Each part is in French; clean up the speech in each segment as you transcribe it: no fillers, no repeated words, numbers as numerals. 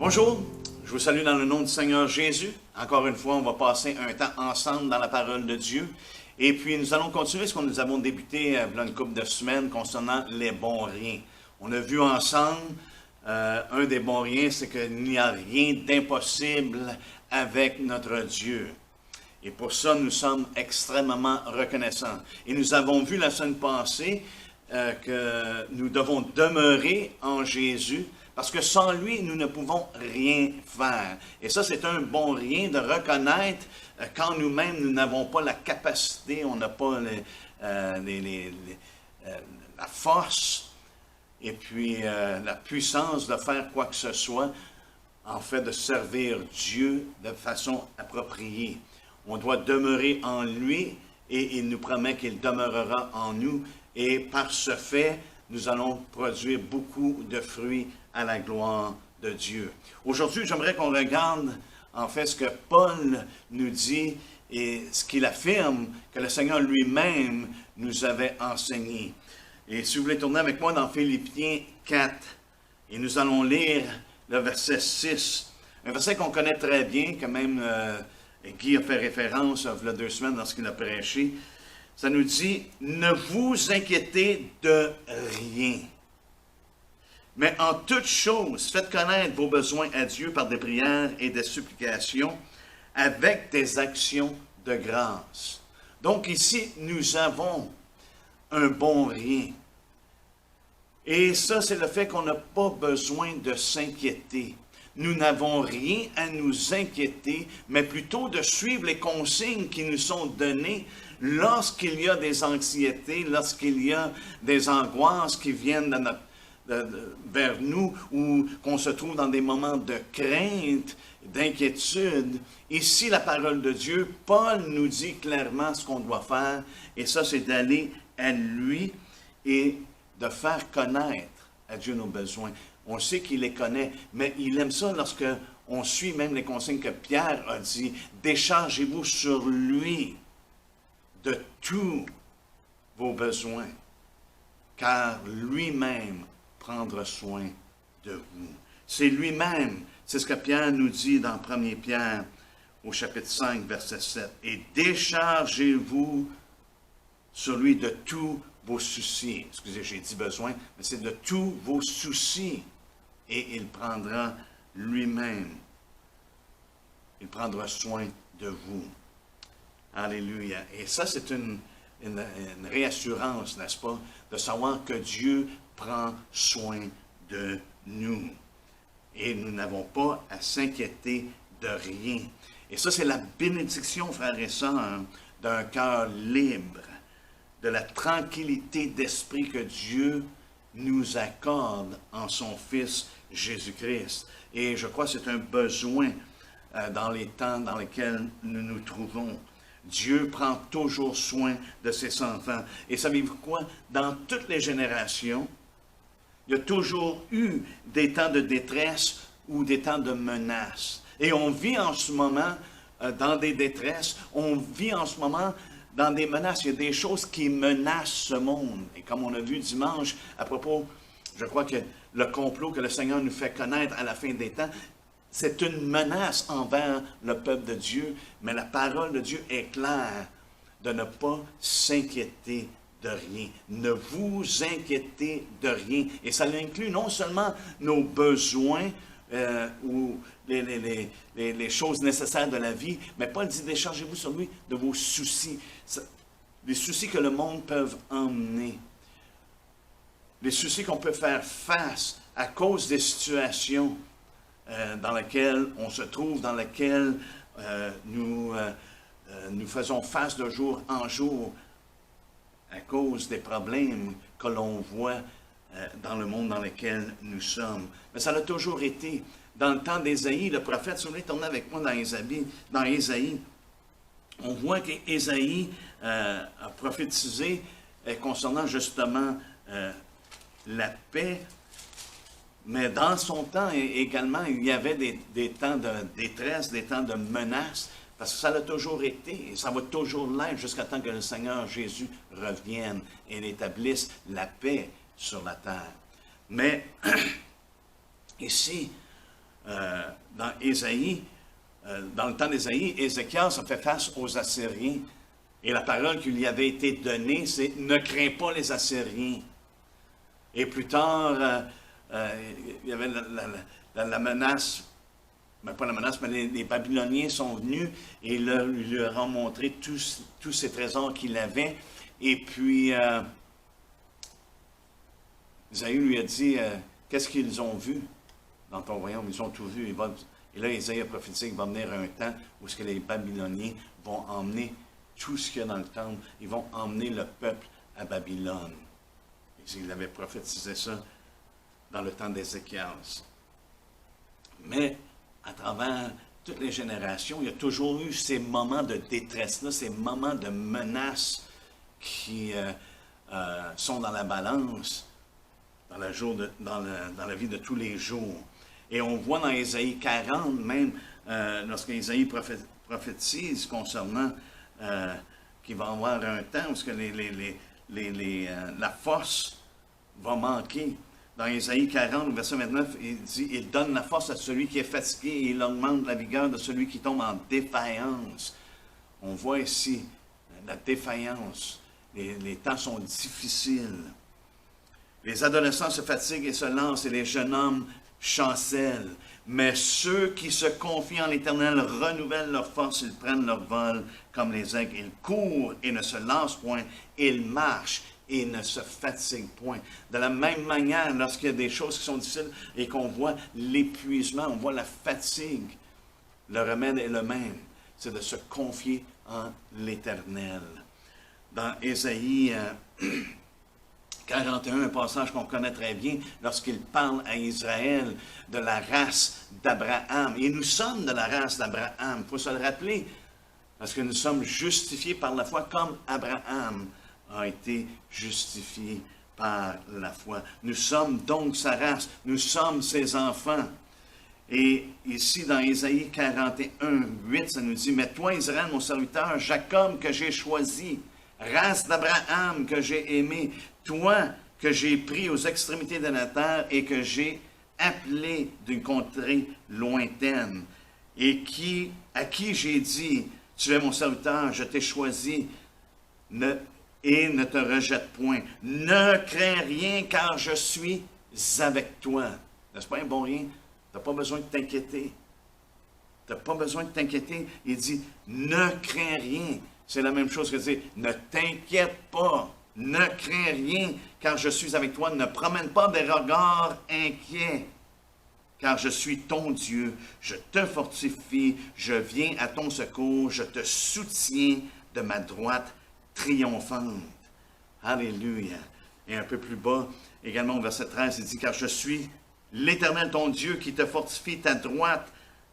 Bonjour, je vous salue dans le nom du Seigneur Jésus. Encore une fois, on va passer un temps ensemble dans la parole de Dieu. Et puis, nous allons continuer ce que nous avons débuté il y a une couple de semaines concernant les bons riens. On a vu ensemble, un des bons riens, c'est qu'il n'y a rien d'impossible avec notre Dieu. Et pour ça, nous sommes extrêmement reconnaissants. Et nous avons vu la semaine passée que nous devons demeurer en Jésus, parce que sans lui, nous ne pouvons rien faire. Et ça, c'est un bon rien de reconnaître quand nous-mêmes, nous n'avons pas la capacité, on n'a pas la force et puis la puissance de faire quoi que ce soit, en fait, de servir Dieu de façon appropriée. On doit demeurer en lui et il nous promet qu'il demeurera en nous. Et par ce fait, nous allons produire beaucoup de fruits à la gloire de Dieu. Aujourd'hui, j'aimerais qu'on regarde en fait ce que Paul nous dit et ce qu'il affirme que le Seigneur lui-même nous avait enseigné. Et si vous voulez tourner avec moi dans Philippiens 4, et nous allons lire le verset 6, un verset qu'on connaît très bien, que même Guy a fait référence il y a 2 semaines lorsqu'il a prêché. Ça nous dit, ne vous inquiétez de rien. Mais en toutes choses, faites connaître vos besoins à Dieu par des prières et des supplications avec des actions de grâce. Donc ici, nous avons un bon rien. Et ça, c'est le fait qu'on n'a pas besoin de s'inquiéter. Nous n'avons rien à nous inquiéter, mais plutôt de suivre les consignes qui nous sont données lorsqu'il y a des anxiétés, lorsqu'il y a des angoisses qui viennent vers nous ou qu'on se trouve dans des moments de crainte, d'inquiétude. Ici, la parole de Dieu, Paul nous dit clairement ce qu'on doit faire, et ça, c'est d'aller à lui et de faire connaître à Dieu nos besoins. On sait qu'il les connaît, mais il aime ça lorsque on suit même les consignes que Pierre a dit. Déchargez-vous sur lui de tous vos besoins, car lui-même prendra soin de vous. C'est lui-même, c'est ce que Pierre nous dit dans 1 Pierre au chapitre 5, verset 7. Et déchargez-vous sur lui de tous vos soucis. Excusez, j'ai dit besoin, mais c'est de tous vos soucis. Et il prendra lui-même, il prendra soin de vous. Alléluia. Et ça, c'est une réassurance, n'est-ce pas, de savoir que Dieu prend soin de nous. Et nous n'avons pas à s'inquiéter de rien. Et ça, c'est la bénédiction, frères et sœurs, d'un cœur libre, de la tranquillité d'esprit que Dieu nous accorde en son Fils Jésus-Christ. Et je crois que c'est un besoin dans les temps dans lesquels nous nous trouvons. Dieu prend toujours soin de ses enfants. Et savez-vous quoi? Dans toutes les générations, il y a toujours eu des temps de détresse ou des temps de menace. Et on vit en ce moment dans des détresses, on vit en ce moment dans des menaces. Il y a des choses qui menacent ce monde. Et comme on a vu dimanche, à propos, je crois que le complot que le Seigneur nous fait connaître à la fin des temps, c'est une menace envers le peuple de Dieu, mais la parole de Dieu est claire de ne pas s'inquiéter de rien. Ne vous inquiétez de rien. Et ça inclut non seulement nos besoins ou les choses nécessaires de la vie, mais Paul dit, déchargez-vous sur lui de vos soucis. Les soucis que le monde peut emmener. Les soucis qu'on peut faire face à cause des situations dans lesquelles on se trouve, dans lesquelles nous faisons face de jour en jour à cause des problèmes que l'on voit dans le monde dans lequel nous sommes. Mais ça l'a toujours été. Dans le temps d'Ésaïe, le prophète, si vous voulez tourner avec moi dans Ésaïe, on voit qu'Ésaïe a prophétisé concernant justement la paix. Mais dans son temps également, il y avait des temps de détresse, des temps de menace, parce que ça l'a toujours été, et ça va toujours l'être jusqu'à temps que le Seigneur Jésus revienne et établisse la paix sur la terre. Mais ici, dans Ésaïe, dans le temps d'Ésaïe, Ézéchias a fait face aux Assyriens. Et la parole qui lui avait été donnée, c'est « Ne crains pas les Assyriens ». Et plus tard, il y avait la menace, mais pas la menace, mais les Babyloniens sont venus et lui ont montré tous ces trésors qu'il avait. Et puis, Isaïe lui a dit, qu'est-ce qu'ils ont vu dans ton royaume? Ils ont tout vu. Et là, Isaïe a prophétisé qu'il va venir un temps où ce que les Babyloniens vont emmener tout ce qu'il y a dans le temple. Ils vont emmener le peuple à Babylone. Il avait prophétisé ça dans le temps d'Ézéchias. Mais, à travers toutes les générations, il y a toujours eu ces moments de détresse-là, ces moments de menaces qui sont dans la balance, dans la vie de tous les jours. Et on voit dans Ésaïe 40, même, lorsqu'Ésaïe prophétise concernant qu'il va y avoir un temps où la force va manquer. Dans Ésaïe 40, verset 29, il dit « Il donne la force à celui qui est fatigué et il augmente la vigueur de celui qui tombe en défaillance. » On voit ici la défaillance. Les temps sont difficiles. Les adolescents se fatiguent et se lancent et les jeunes hommes chancellent. Mais ceux qui se confient en l'Éternel renouvellent leur force, ils prennent leur vol comme les aigles. Ils courent et ne se lancent point, ils marchent et ne se fatiguent point. De la même manière, lorsqu'il y a des choses qui sont difficiles et qu'on voit l'épuisement, on voit la fatigue, le remède est le même, c'est de se confier en l'Éternel. Dans Ésaïe 41, un passage qu'on connaît très bien, lorsqu'il parle à Israël de la race d'Abraham. Et nous sommes de la race d'Abraham, il faut se le rappeler, parce que nous sommes justifiés par la foi comme Abraham a été justifié par la foi. Nous sommes donc sa race, nous sommes ses enfants. Et ici, dans Ésaïe 41, 8, ça nous dit, « Mais toi, Israël, mon serviteur, Jacob que j'ai choisi, race d'Abraham que j'ai aimé, toi que j'ai pris aux extrémités de la terre et que j'ai appelé d'une contrée lointaine, et à qui j'ai dit, tu es mon serviteur, je t'ai choisi, et ne te rejette point. Ne crains rien, car je suis avec toi. » N'est-ce pas un bon rien? Tu n'as pas besoin de t'inquiéter. Tu n'as pas besoin de t'inquiéter. Il dit, ne crains rien. C'est la même chose que de dire, ne t'inquiète pas. Ne crains rien, car je suis avec toi. Ne promène pas des regards inquiets, car je suis ton Dieu. Je te fortifie. Je viens à ton secours. Je te soutiens de ma droite triomphante. Alléluia. Et un peu plus bas, également au verset 13, il dit, « Car je suis l'Éternel ton Dieu qui te fortifie ta droite,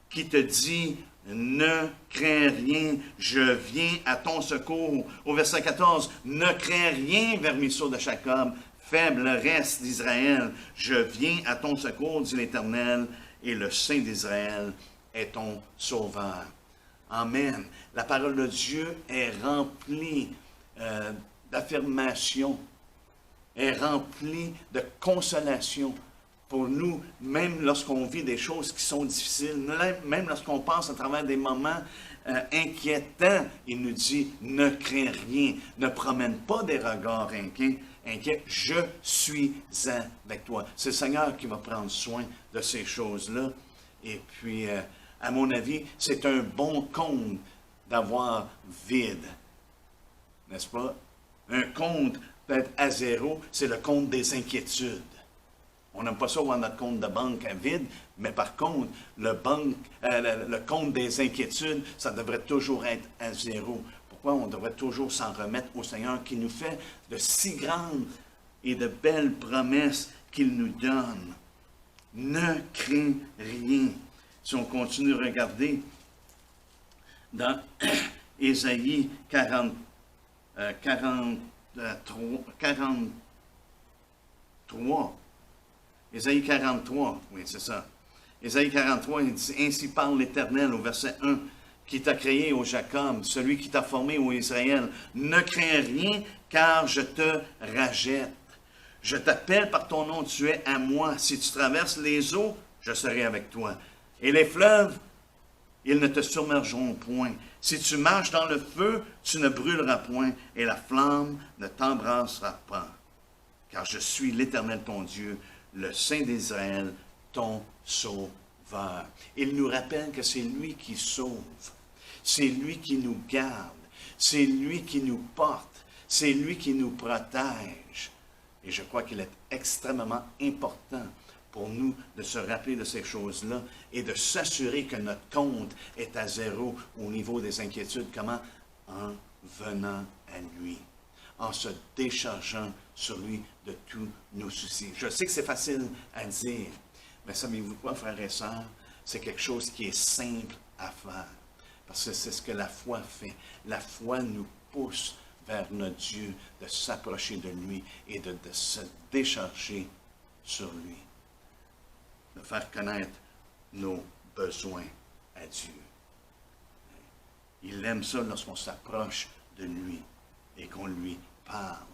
qui te dit, ne crains rien, je viens à ton secours. » Au verset 14, « Ne crains rien, vermisseau de Jacob, faible reste d'Israël, je viens à ton secours, dit l'Éternel, et le Saint d'Israël est ton sauveur. » Amen. La parole de Dieu est remplie d'affirmation, est remplie de consolation pour nous, même lorsqu'on vit des choses qui sont difficiles, même lorsqu'on passe à travers des moments inquiétants, il nous dit, ne crains rien, ne promène pas des regards inquiets, je suis avec toi. C'est le Seigneur qui va prendre soin de ces choses-là. Et puis, à mon avis, c'est un bon compte d'avoir vide. N'est-ce pas? Un compte d'être à zéro, c'est le compte des inquiétudes. On n'aime pas ça voir notre compte de banque à vide, mais par contre, le compte des inquiétudes, ça devrait toujours être à zéro. Pourquoi on devrait toujours s'en remettre au Seigneur qui nous fait de si grandes et de belles promesses qu'il nous donne? Ne crains rien. Si on continue à regarder dans Ésaïe 43, Ésaïe 43, oui, c'est ça. Ésaïe 43, il dit, « Ainsi parle l'Éternel » au verset 1, « Qui t'a créé, ô Jacob, celui qui t'a formé, ô Israël. Ne crains rien, car je te rachète. Je t'appelle par ton nom, tu es à moi. Si tu traverses les eaux, je serai avec toi. Et les fleuves, ils ne te submergeront point. Si tu marches dans le feu, tu ne brûleras point, et la flamme ne t'embrassera pas. Car je suis l'Éternel ton Dieu, le Saint d'Israël, ton Sauveur. Il nous rappelle que c'est lui qui sauve, c'est lui qui nous garde, c'est lui qui nous porte, c'est lui qui nous protège. Et je crois qu'il est extrêmement important pour nous de se rappeler de ces choses-là et de s'assurer que notre compte est à zéro au niveau des inquiétudes. Comment? En venant à lui, en se déchargeant sur lui de tous nos soucis. Je sais que c'est facile à dire, mais savez-vous quoi, frères et sœurs? C'est quelque chose qui est simple à faire, parce que c'est ce que la foi fait. La foi nous pousse vers notre Dieu, de s'approcher de lui et de se décharger sur lui, de faire connaître nos besoins à Dieu. Il aime ça lorsqu'on s'approche de lui et qu'on lui parle.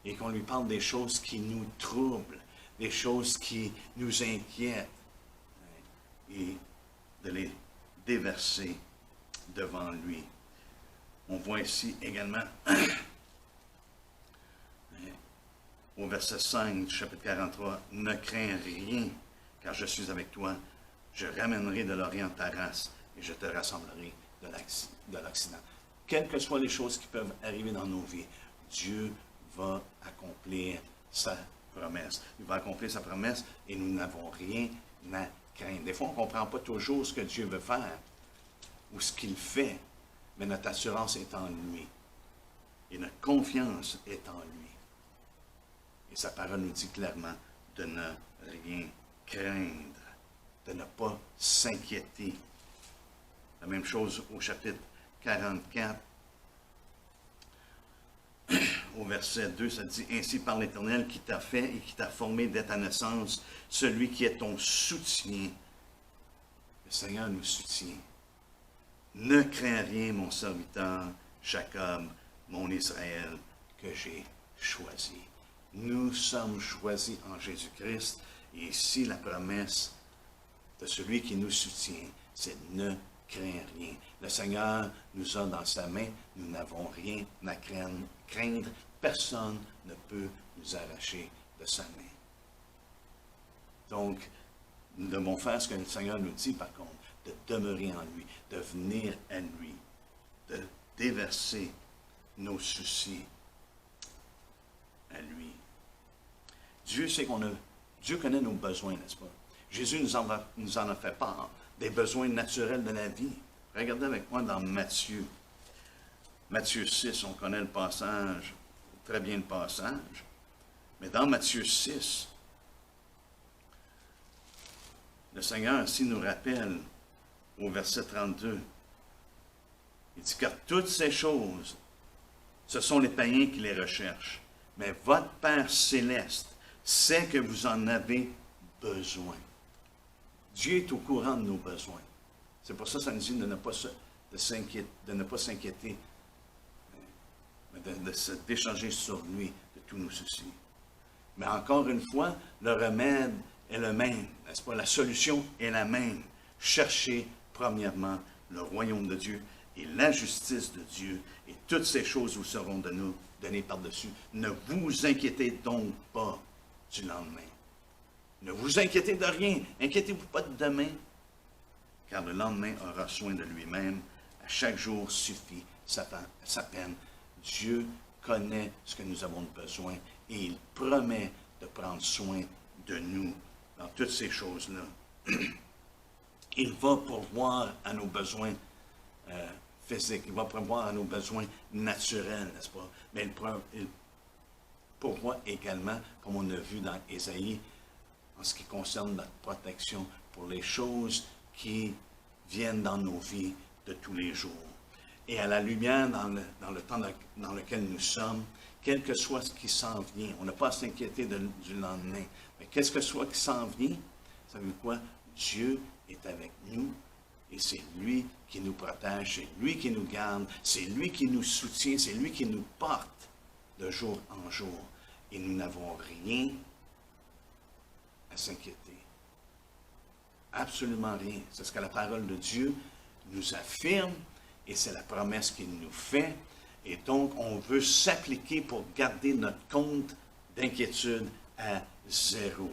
Et qu'on lui parle des choses qui nous troublent, des choses qui nous inquiètent. Et de les déverser devant lui. On voit ici également, au verset 5 du chapitre 43, « Ne crains rien, car je suis avec toi. Je ramènerai de l'Orient ta race, et je te rassemblerai de l'Occident. » Quelles que soient les choses qui peuvent arriver dans nos vies, Dieu va accomplir sa promesse. Il va accomplir sa promesse et nous n'avons rien à craindre. Des fois, on ne comprend pas toujours ce que Dieu veut faire ou ce qu'il fait, mais notre assurance est en lui. Et notre confiance est en lui. Et sa parole nous dit clairement de ne rien craindre, de ne pas s'inquiéter. La même chose au chapitre 44, au verset 2, ça dit « Ainsi par l'Éternel qui t'a fait et qui t'a formé dès ta naissance, celui qui est ton soutien. » Le Seigneur nous soutient. « Ne crains rien, mon serviteur, Jacob, mon Israël, que j'ai choisi. » Nous sommes choisis en Jésus-Christ, et ici la promesse de celui qui nous soutient, c'est « Ne crains rien. » Le Seigneur nous a dans sa main, nous n'avons rien à craindre. Personne ne peut nous arracher de sa main. Donc, nous devons faire ce que le Seigneur nous dit, par contre, de demeurer en lui, de venir à lui, de déverser nos soucis à lui. Dieu sait Dieu connaît nos besoins, n'est-ce pas? Jésus nous en a fait part, des besoins naturels de la vie. Regardez avec moi dans Matthieu. Matthieu 6, on connaît le passage, très bien le passage. Mais dans Matthieu 6, le Seigneur ainsi nous rappelle au verset 32. Il dit, « Car toutes ces choses, ce sont les païens qui les recherchent. Mais votre Père céleste sait que vous en avez besoin. » Dieu est au courant de nos besoins. C'est pour ça que ça nous dit de ne pas s'inquiéter, mais de se décharger sur lui de tous nos soucis. Mais encore une fois, le remède est le même, n'est-ce pas? La solution est la même. Cherchez premièrement le royaume de Dieu et la justice de Dieu, et toutes ces choses vous seront données par-dessus. Ne vous inquiétez donc pas du lendemain. Ne vous inquiétez de rien. Inquiétez-vous pas de demain, car le lendemain aura soin de lui-même. À chaque jour suffit sa peine. Dieu connaît ce que nous avons besoin et il promet de prendre soin de nous dans toutes ces choses-là. Il va pourvoir à nos besoins physiques, il va pourvoir à nos besoins naturels, n'est-ce pas? Mais il pourvoit également, comme on a vu dans Ésaïe, en ce qui concerne notre protection pour les choses qui viennent dans nos vies de tous les jours. Et à la lumière, dans le temps dans lequel nous sommes, quel que soit ce qui s'en vient, on n'a pas à s'inquiéter du lendemain, mais qu'est-ce que soit qui s'en vient, savez-vous quoi? Dieu est avec nous et c'est lui qui nous protège, c'est lui qui nous garde, c'est lui qui nous soutient, c'est lui qui nous porte de jour en jour. Et nous n'avons rien à s'inquiéter. Absolument rien. C'est ce que la parole de Dieu nous affirme et c'est la promesse qu'il nous fait. Et donc, on veut s'appliquer pour garder notre compte d'inquiétude à zéro.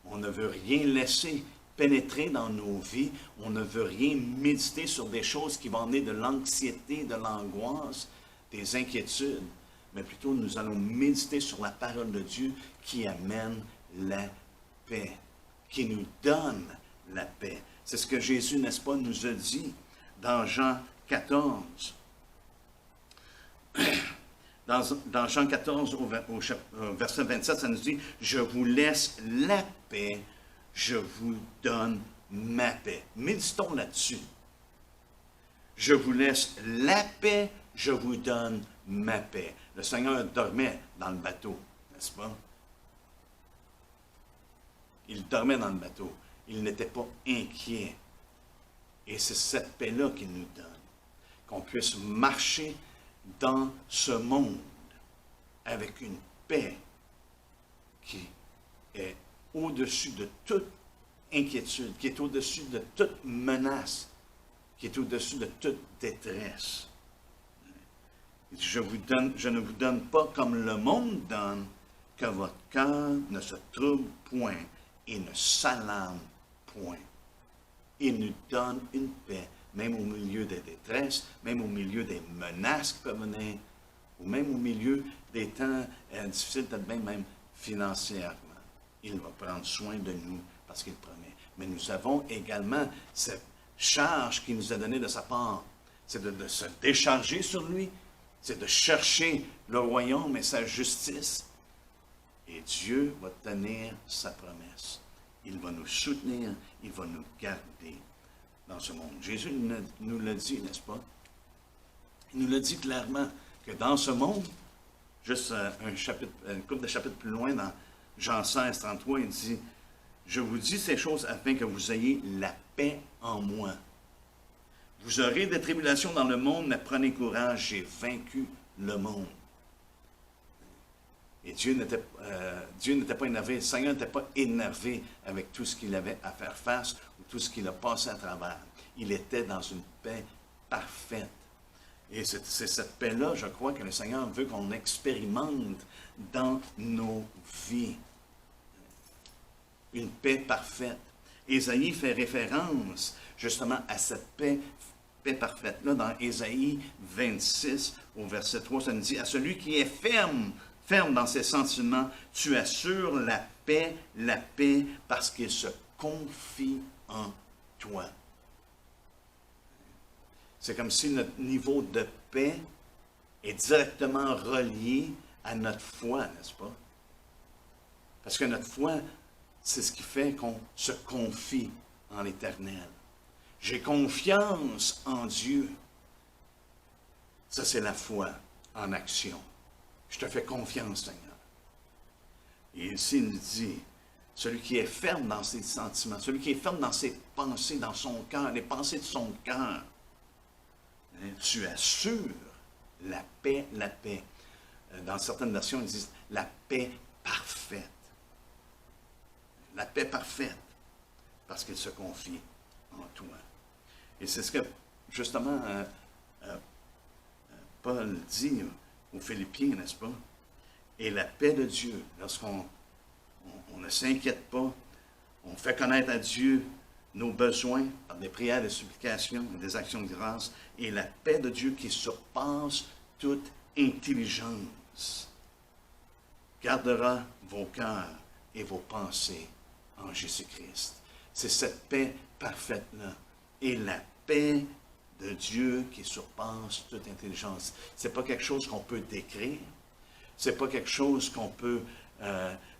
On ne veut rien laisser pénétrer dans nos vies. On ne veut rien méditer sur des choses qui vont amener de l'anxiété, de l'angoisse, des inquiétudes. Mais plutôt, nous allons méditer sur la parole de Dieu qui amène la paix, qui nous donne la paix. C'est ce que Jésus, n'est-ce pas, nous a dit dans Jean 14. Dans Jean 14, au verset 27, ça nous dit « Je vous laisse la paix, je vous donne ma paix. » Méditons là-dessus. Je vous laisse la paix, je vous donne ma paix. Le Seigneur dormait dans le bateau, n'est-ce pas? Il dormait dans le bateau. Il n'était pas inquiet. Et c'est cette paix-là qu'il nous donne. Qu'on puisse marcher dans ce monde avec une paix qui est au-dessus de toute inquiétude, qui est au-dessus de toute menace, qui est au-dessus de toute détresse. Je ne vous donne pas comme le monde donne, que votre cœur ne se trouble point et ne s'alarme point. Il nous donne une paix, même au milieu des détresses, même au milieu des menaces qui peuvent venir, ou même au milieu des temps difficiles, peut-être même financièrement. Il va prendre soin de nous parce qu'il promet. Mais nous avons également cette charge qu'il nous a donnée de sa part. C'est de se décharger sur lui, c'est de chercher le royaume et sa justice. Et Dieu va tenir sa promesse. Il va nous soutenir, il va nous garder dans ce monde. Jésus nous l'a dit, n'est-ce pas? Il nous l'a dit clairement que dans ce monde, juste une couple de chapitres plus loin, dans Jean 16, 33, il dit « Je vous dis ces choses afin que vous ayez la paix en moi. Vous aurez des tribulations dans le monde, mais prenez courage, j'ai vaincu le monde. » Et Dieu n'était pas énervé, le Seigneur n'était pas énervé avec tout ce qu'il avait à faire face ou tout ce qu'il a passé à travers. Il était dans une paix parfaite. Et c'est cette paix-là, je crois, que le Seigneur veut qu'on expérimente dans nos vies. Une paix parfaite. Ésaïe fait référence justement à cette paix parfaite-là dans Ésaïe 26, au verset 3, ça nous dit « À celui qui est ferme dans ses sentiments, tu assures la paix, parce qu'il se confie en toi. » C'est comme si notre niveau de paix est directement relié à notre foi, n'est-ce pas? Parce que notre foi, c'est ce qui fait qu'on se confie en l'Éternel. J'ai confiance en Dieu. Ça, c'est la foi en action. Je te fais confiance, Seigneur. Et ici, il nous dit, celui qui est ferme dans ses sentiments, celui qui est ferme dans ses pensées, dans son cœur, les pensées de son cœur, tu assures la paix. Dans certaines versions, ils disent la paix parfaite. La paix parfaite, parce qu'il se confie en toi. Et c'est ce que, justement, Paul dit aux Philippiens, n'est-ce pas? Et la paix de Dieu, lorsqu'on ne s'inquiète pas, on fait connaître à Dieu nos besoins par des prières, des supplications, des actions de grâce, et la paix de Dieu qui surpasse toute intelligence gardera vos cœurs et vos pensées en Jésus-Christ. C'est cette paix parfaite-là. Et la paix de Dieu qui surpasse toute intelligence. Ce n'est pas quelque chose qu'on peut décrire. Ce n'est pas quelque chose qu'on peut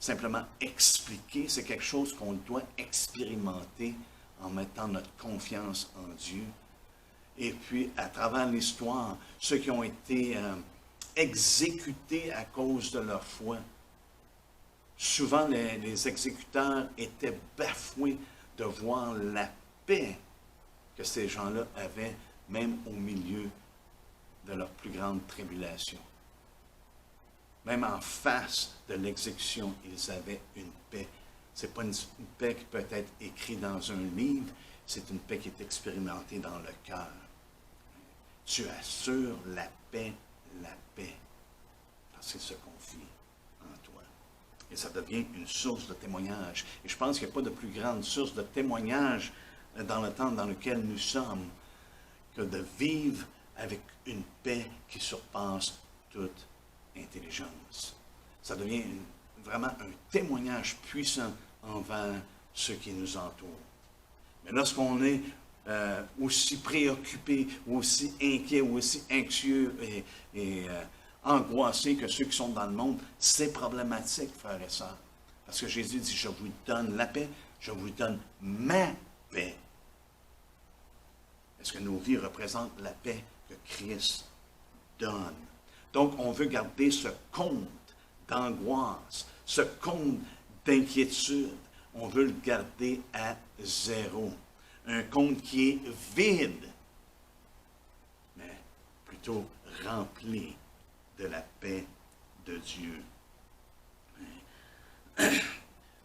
simplement expliquer. C'est quelque chose qu'on doit expérimenter en mettant notre confiance en Dieu. Et puis, à travers l'histoire, ceux qui ont été exécutés à cause de leur foi, souvent les exécuteurs étaient bafoués de voir la paix que ces gens-là avaient, même au milieu de leur plus grande tribulation. Même en face de l'exécution, ils avaient une paix Ce n'est pas une paix qui peut être écrite dans un livre, c'est une paix qui est expérimentée dans le cœur. Tu assures la paix, parce qu'il se confie en toi. Et ça devient une source de témoignage. Et je pense qu'il n'y a pas de plus grande source de témoignage dans le temps dans lequel nous sommes que de vivre avec une paix qui surpasse toute intelligence. Ça devient vraiment un témoignage puissant envers ceux qui nous entourent. Mais lorsqu'on est aussi préoccupé, aussi inquiet, aussi anxieux et angoissé que ceux qui sont dans le monde, c'est problématique, frères et sœurs. Parce que Jésus dit, je vous donne la paix, je vous donne ma paix. Est-ce que nos vies représentent la paix que Christ donne? Donc, on veut garder ce compte d'angoisse, ce compte d'inquiétude. On veut le garder à zéro. Un compte qui est vide, mais plutôt rempli de la paix de Dieu.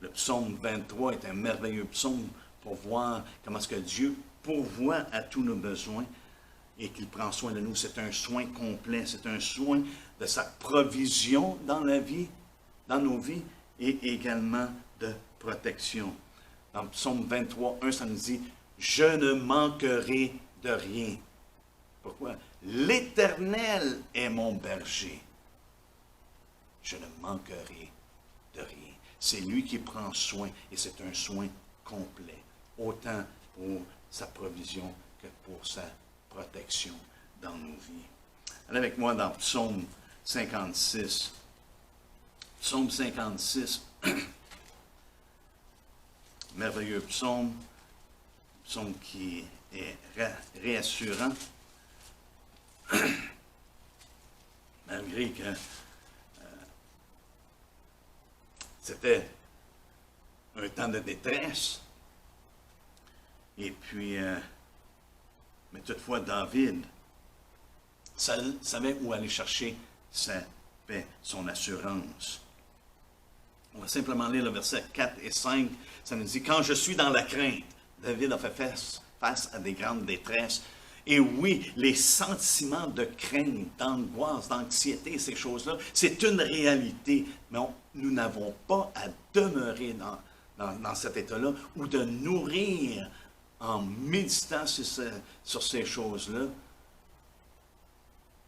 Le psaume 23 est un merveilleux psaume pour voir comment est-ce que Dieu pourvoit à tous nos besoins et qu'il prend soin de nous. C'est un soin complet, c'est un soin de sa provision dans la vie, dans nos vies, et également de protection. Dans le psaume 23, 1, ça nous dit « Je ne manquerai de rien ». Pourquoi? L'Éternel est mon berger. Je ne manquerai de rien. C'est lui qui prend soin, et c'est un soin complet, autant pour sa provision que pour sa protection dans nos vies. Allez avec moi dans Psaume 56. Psaume 56, merveilleux psaume, psaume qui est réassurant, malgré que c'était un temps de détresse. Et puis, mais toutefois, David savait où aller chercher sa paix, son assurance. On va simplement lire le verset 4 et 5. Ça nous dit, « Quand je suis dans la crainte, David a fait face à des grandes détresses. Et oui, les sentiments de crainte, d'angoisse, d'anxiété, ces choses-là, c'est une réalité. Mais nous n'avons pas à demeurer dans cet état-là ou de nourrir en méditant sur ces choses-là.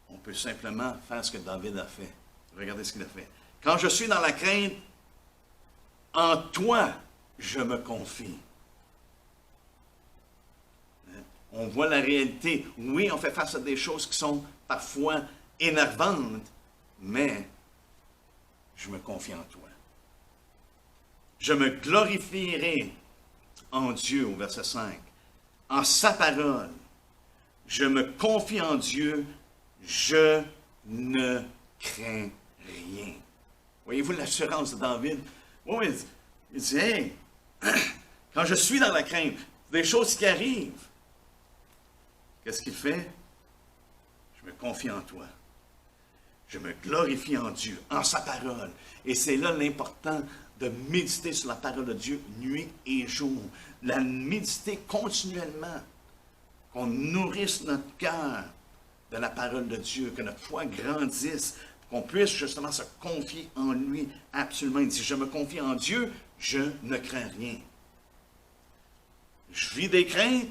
On peut simplement faire ce que David a fait. Regardez ce qu'il a fait. « Quand je suis dans la crainte, en toi, je me confie. » On voit la réalité. Oui, on fait face à des choses qui sont parfois énervantes, mais je me confie en toi. Je me glorifierai en Dieu, au verset 5, en sa parole. Je me confie en Dieu, je ne crains rien. Voyez-vous l'assurance de David? Oui, il dit, hey, quand je suis dans la crainte, des choses qui arrivent, qu'est-ce qu'il fait? Je me confie en toi. Je me glorifie en Dieu, en sa parole. Et c'est là l'important de méditer sur la parole de Dieu nuit et jour. La méditer continuellement. Qu'on nourrisse notre cœur de la parole de Dieu, que notre foi grandisse, qu'on puisse justement se confier en lui absolument. Il dit, je me confie en Dieu, je ne crains rien. Je vis des craintes,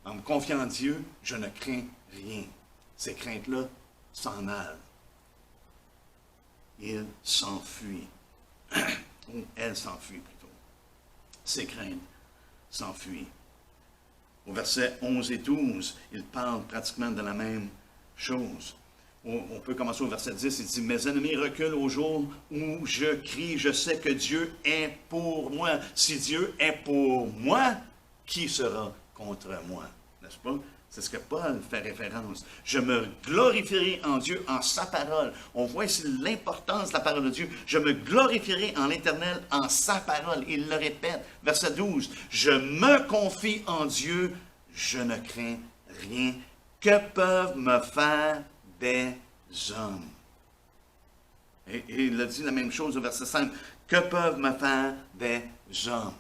en me confiant en Dieu, je ne crains rien. Ces craintes-là s'en allent. Il s'enfuit. Ou elle s'enfuit plutôt. Ces craintes s'enfuient. Au verset 11 et 12, il parle pratiquement de la même chose. On peut commencer au verset 10, il dit « Mes ennemis reculent au jour où je crie, je sais que Dieu est pour moi. Si Dieu est pour moi, qui sera contre moi? » N'est-ce pas? C'est ce que Paul fait référence. Je me glorifierai en Dieu, en sa parole. On voit ici l'importance de la parole de Dieu. Je me glorifierai en l'Éternel, en sa parole. Il le répète. Verset 12. Je me confie en Dieu, je ne crains rien. Que peuvent me faire des hommes? Et il a dit la même chose au verset 5. Que peuvent me faire des hommes?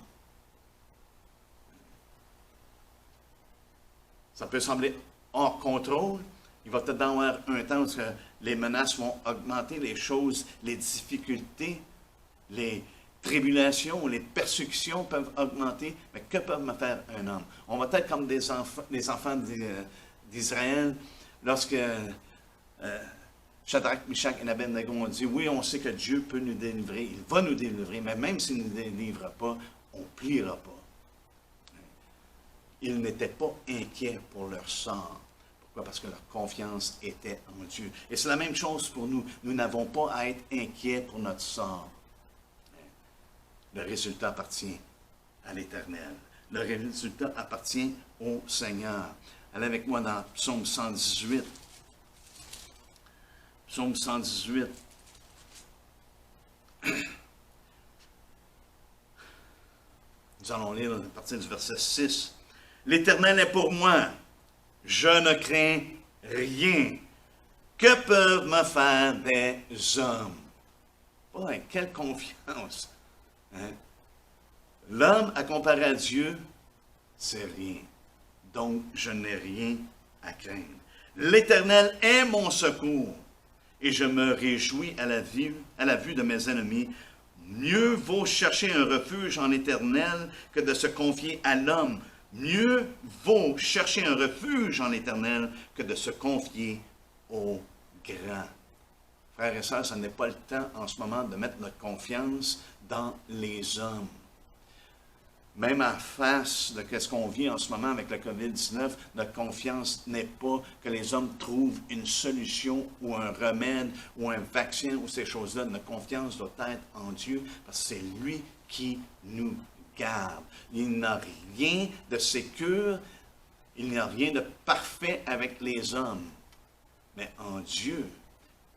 Ça peut sembler hors contrôle. Il va peut-être y avoir un temps où les menaces vont augmenter, les choses, les difficultés, les tribulations, les persécutions peuvent augmenter. Mais que peuvent me faire un homme? On va être comme les enfants d'Israël lorsque Shadrach, Meshach et Abednego ont dit, oui, on sait que Dieu peut nous délivrer, il va nous délivrer, mais même s'il ne nous délivre pas, on ne pliera pas. Ils n'étaient pas inquiets pour leur sort. Pourquoi? Parce que leur confiance était en Dieu. Et c'est la même chose pour nous. Nous n'avons pas à être inquiets pour notre sort. Le résultat appartient à l'Éternel. Le résultat appartient au Seigneur. Allez avec moi dans Psaume 118. Psaume 118. Nous allons lire à partir du verset 6. L'Éternel est pour moi. Je ne crains rien. Que peuvent me faire des hommes? Oh, quelle confiance! Hein? L'homme, à comparer à Dieu, c'est rien. Donc, je n'ai rien à craindre. L'Éternel est mon secours, et je me réjouis à la vue de mes ennemis. Mieux vaut chercher un refuge en l'Éternel que de se confier à l'homme. Mieux vaut chercher un refuge en l'Éternel que de se confier au grand. Frères et sœurs, ce n'est pas le temps en ce moment de mettre notre confiance dans les hommes. Même en face de ce qu'on vit en ce moment avec le COVID-19, notre confiance n'est pas que les hommes trouvent une solution ou un remède ou un vaccin ou ces choses-là. Notre confiance doit être en Dieu parce que c'est lui qui nous garde. Il n'y a rien de sécure, il n'y a rien de parfait avec les hommes. Mais en Dieu,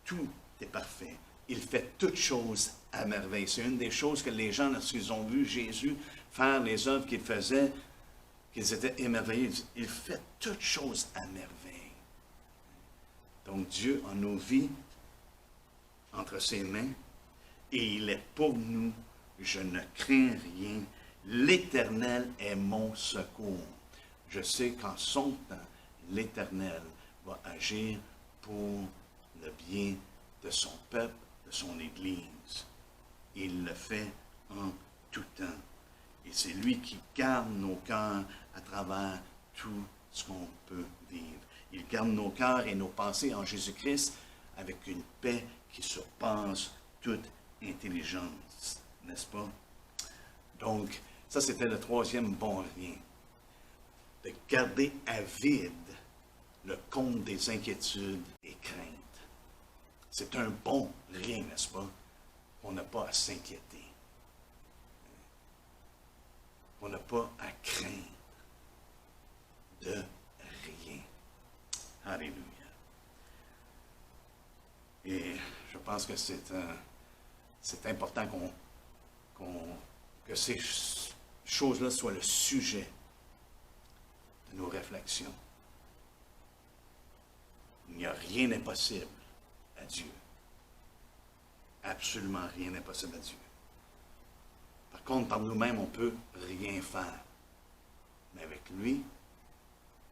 tout est parfait. Il fait toutes choses à merveille. C'est une des choses que les gens, lorsqu'ils ont vu Jésus faire les œuvres qu'il faisait, qu'ils étaient émerveillés. Il fait toutes choses à merveille. Donc Dieu a nos vies entre ses mains et il est pour nous. Je ne crains rien. L'Éternel est mon secours. Je sais qu'en son temps, l'Éternel va agir pour le bien de son peuple, de son Église. Il le fait en tout temps. Et c'est lui qui garde nos cœurs à travers tout ce qu'on peut vivre. Il garde nos cœurs et nos pensées en Jésus-Christ avec une paix qui surpasse toute intelligence. N'est-ce pas? Donc, ça c'était le troisième bon rien. De garder à vide le compte des inquiétudes et craintes. C'est un bon rien, n'est-ce pas? On n'a pas à s'inquiéter. On n'a pas à craindre de rien. Alléluia. Et je pense que c'est important que ces choses-là soient le sujet de nos réflexions. Il n'y a rien d'impossible à Dieu. Absolument rien d'impossible à Dieu. Par contre, par nous-mêmes, on ne peut rien faire. Mais avec lui,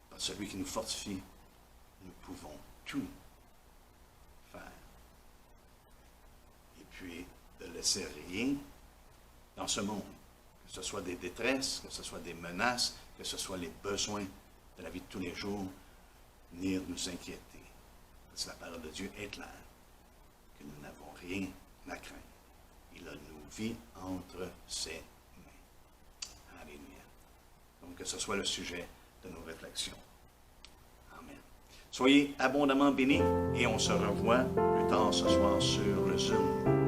par celui qui nous fortifie, nous pouvons tout faire. Et puis, de laisser rien dans ce monde, que ce soit des détresses, que ce soit des menaces, que ce soit les besoins de la vie de tous les jours, venir nous inquiéter. Parce que la parole de Dieu est claire, que nous n'avons rien à craindre. Il a nos vies entre ses mains. Alléluia. Donc, que ce soit le sujet de nos réflexions. Amen. Soyez abondamment bénis et on se revoit plus tard ce soir sur le Zoom.